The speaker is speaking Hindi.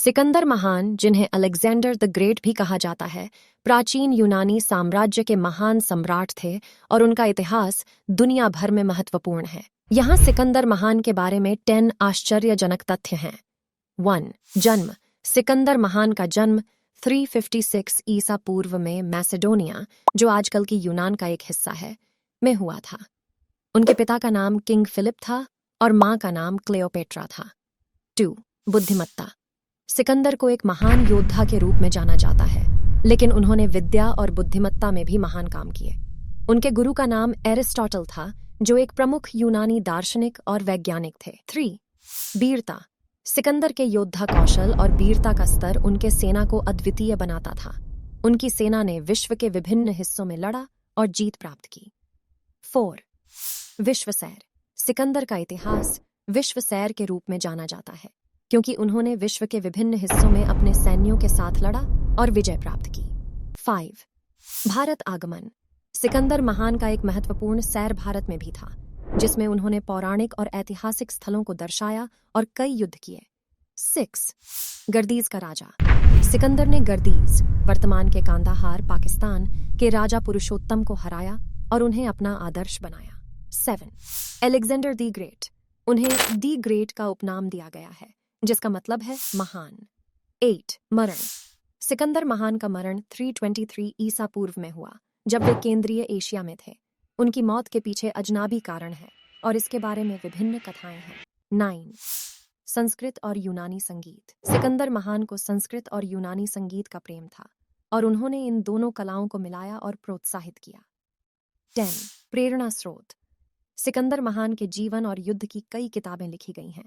सिकंदर महान, जिन्हें अलेक्जेंडर द ग्रेट भी कहा जाता है, प्राचीन यूनानी साम्राज्य के महान सम्राट थे और उनका इतिहास दुनिया भर में महत्वपूर्ण है। यहाँ सिकंदर महान के बारे में 10 आश्चर्यजनक तथ्य हैं। 1. जन्म। सिकंदर महान का जन्म 356 ईसा पूर्व में मैसेडोनिया, जो आजकल की यूनान का एक हिस्सा है, में हुआ था। उनके पिता का नाम किंग फिलिप था और माँ का नाम क्लेओपेट्रा था। 2. बुद्धिमत्ता। सिकंदर को एक महान योद्धा के रूप में जाना जाता है, लेकिन उन्होंने विद्या और बुद्धिमत्ता में भी महान काम किए। उनके गुरु का नाम एरिस्टोटल था, जो एक प्रमुख यूनानी दार्शनिक और वैज्ञानिक थे। 3. वीरता। सिकंदर के योद्धा कौशल और वीरता का स्तर उनके सेना को अद्वितीय बनाता था। उनकी सेना ने विश्व के विभिन्न हिस्सों में लड़ा और जीत प्राप्त की। 4. विश्व सैर। सिकंदर का इतिहास विश्व सैर के रूप में जाना जाता है, क्योंकि उन्होंने विश्व के विभिन्न हिस्सों में अपने सैन्यों के साथ लड़ा और विजय प्राप्त की। 5. भारत आगमन। सिकंदर महान का एक महत्वपूर्ण सैर भारत में भी था, जिसमें उन्होंने पौराणिक और ऐतिहासिक स्थलों को दर्शाया और कई युद्ध किए। 6. गर्दीज का राजा। सिकंदर ने गर्दीज, वर्तमान के कांदाहार, पाकिस्तान के राजा पुरुषोत्तम को हराया और उन्हें अपना आदर्श बनाया। 7. Alexander the great. उन्हें द ग्रेट का उपनाम दिया गया है, जिसका मतलब है महान। 8. मरण। सिकंदर महान का मरण 323 ईसा पूर्व में हुआ, जब वे केंद्रीय एशिया में थे। उनकी मौत के पीछे अजनबी कारण है और इसके बारे में विभिन्न कथाएं हैं। 9. संस्कृत और यूनानी संगीत। सिकंदर महान को संस्कृत और यूनानी संगीत का प्रेम था और उन्होंने इन दोनों कलाओं को मिलाया और प्रोत्साहित किया। 10. प्रेरणा स्रोत। सिकंदर महान के जीवन और युद्ध की कई किताबें लिखी गई हैं,